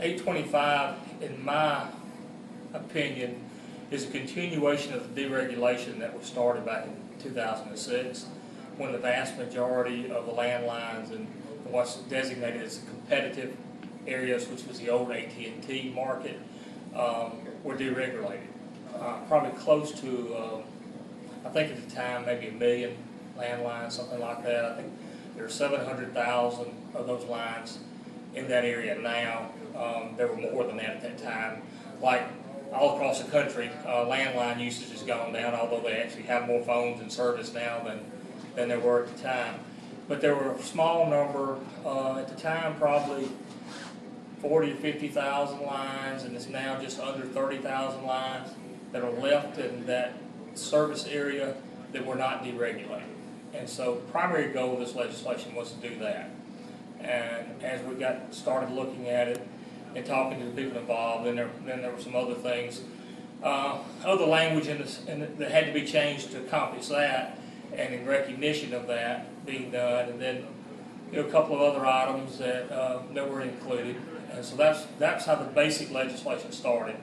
825, in my opinion, is a continuation of the deregulation that was started back in 2006, when the vast majority of the landlines and what's designated as competitive areas, which was the old AT&T market, were deregulated. Probably close to, I think at the time, maybe 1 million landlines, something like that. I think there are 700,000 of those lines in that area now. There were more than that at that time. Like all across the country, landline usage has gone down, although they actually have more phones in service now than there were at the time. But there were a small number, at the time probably 40 to 50,000 lines, and it's now just under 30,000 lines that are left in that service area that were not deregulated. And so the primary goal of this legislation was to do that. And as we got started looking at it and talking to the people involved, then there were some other things, other language that had to be changed to accomplish that, and in recognition of that being done, and then a couple of other items that were included. And so that's how the basic legislation started.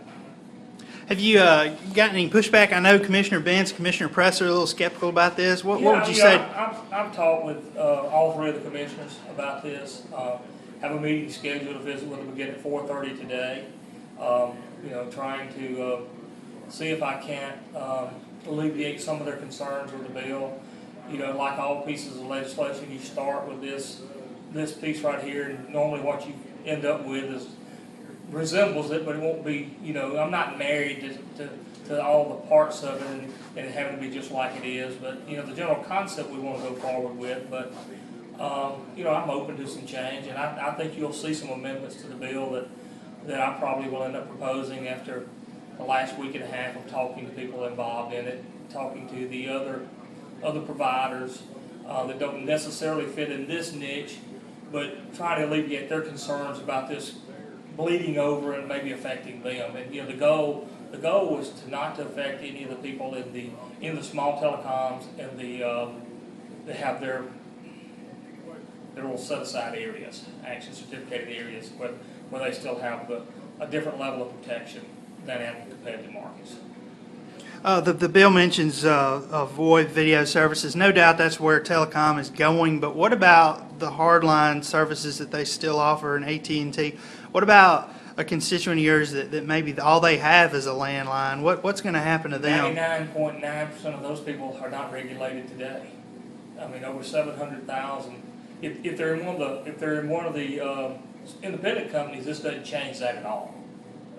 Have you gotten any pushback? I know Commissioner Benz, Commissioner Presser are a little skeptical about this. What would you say? I've talked with all three of the commissioners about this. Have a meeting scheduled to visit with them again at 4:30 today. Trying to see if I can't alleviate some of their concerns with the bill. Like all pieces of legislation, you start with this piece right here, and normally what you end up with resembles it, but it won't be. I'm not married to all the parts of it and it having to be just like it is. But the general concept we want to go forward with. But I'm open to some change, and I think you'll see some amendments to the bill that I probably will end up proposing after the last week and a half of talking to people involved in it, talking to the other providers that don't necessarily fit in this niche, but try to alleviate their concerns about this bleeding over and maybe affecting them. And the goal was to not to affect any of the people in the small telecoms and that have their little set aside areas, action certificated areas, where they still have a different level of protection than in competitive markets. The bill mentions VoIP video services. No doubt that's where telecom is going, but what about the hardline services that they still offer in AT&T? What about a constituent of yours that maybe all they have is a landline? What's going to happen to them? 99.9% of those people are not regulated today. I mean, over 700,000. If they're in one of the independent companies, this doesn't change that at all.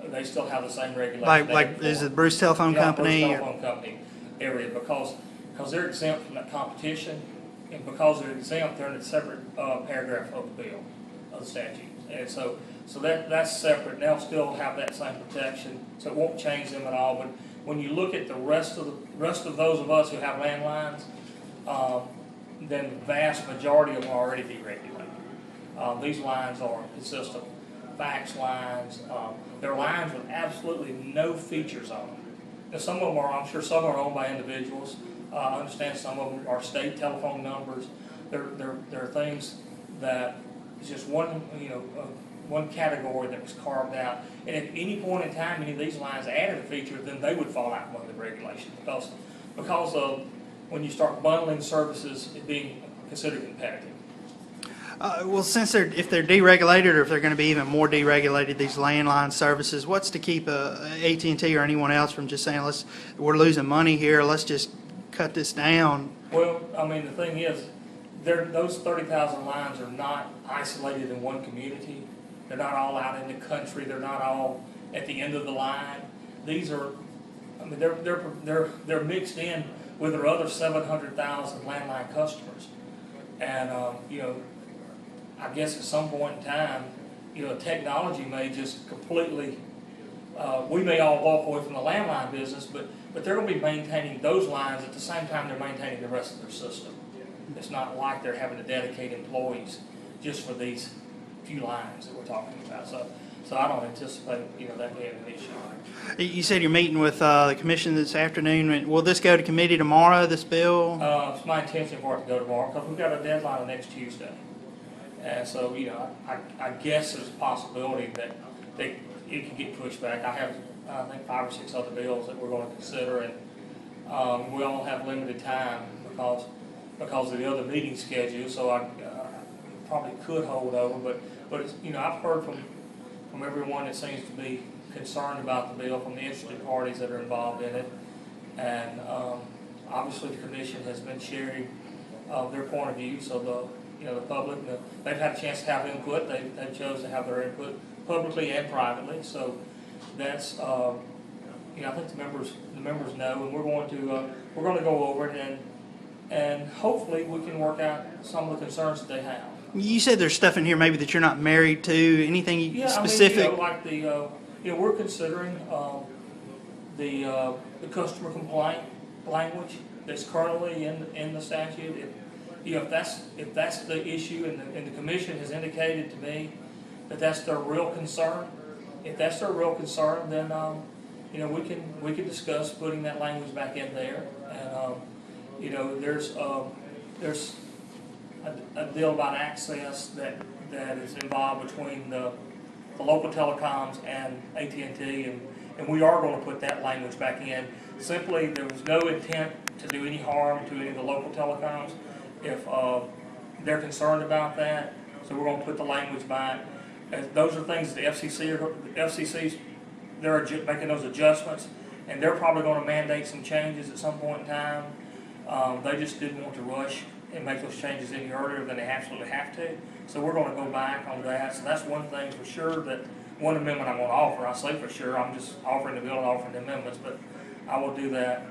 They still have the same regulation. Like is it Bruce Telephone Company? Bruce Telephone Company area, because they're exempt from that competition, and because they're exempt, they're in a separate paragraph of the bill, of the statute, and so that's separate. And they'll still have that same protection, so it won't change them at all. But when you look at the rest of those of us who have landlines, then the vast majority of them are already deregulated. These lines consist of fax lines. They're lines with absolutely no features on them. Now, some of them are, I'm sure some are owned by individuals. I understand some of them are state telephone numbers. They're things that is just one category that was carved out. And at any point in time, any of these lines added a feature, then they would fall out from the regulation because of when you start bundling services, it being considered competitive. Well, if they're deregulated, or if they're going to be even more deregulated, these landline services, what's to keep AT&T or anyone else from just saying, we're losing money here, let's just cut this down? Well, I mean, the thing is, those 30,000 lines are not isolated in one community. They're not all out in the country. They're not all at the end of the line. These are, I mean, they're mixed in with their other 700,000 landline customers, and I guess at some point in time, technology may just completely, we may all walk away from the landline business, but they're going to be maintaining those lines at the same time they're maintaining the rest of their system. It's not like they're having to dedicate employees just for these few lines that we're talking about. So I don't anticipate, that being an issue. You said you're meeting with the commission this afternoon. Will this go to committee tomorrow, this bill? It's my intention for it to go tomorrow because we've got a deadline next Tuesday. And so, I guess there's a possibility that it can get pushed back. I have, I think, 5 or 6 other bills that we're going to consider, and we all have limited time because of the other meeting schedule. So I probably could hold over, but it's, I've heard from everyone that seems to be concerned about the bill, from the interested parties that are involved in it, and obviously the commission has been sharing their point of view. So the public, they've had a chance to have input. They chose to have their input publicly and privately. So that's I think the members know, and we're going to go over it, and hopefully we can work out some of the concerns that they have. You said there's stuff in here maybe that you're not married to. Anything specific? I mean, like we're considering the customer complaint language that's currently in the statute. If that's the issue, and the commission has indicated to me that that's their real concern. If that's their real concern, then we can discuss putting that language back in there. And there's a deal about access that is involved between the local telecoms and AT&T, and we are going to put that language back in. Simply, there was no intent to do any harm to any of the local telecoms if they're concerned about that. So we're going to put the language back. And those are things that the FCC's they're making those adjustments, and they're probably going to mandate some changes at some point in time. They just didn't want to rush and make those changes any earlier than they absolutely have to. So we're going to go back on that. So that's one thing for sure, that one amendment I'm going to offer. I say for sure, I'm just offering the bill and offering the amendments, but I will do that.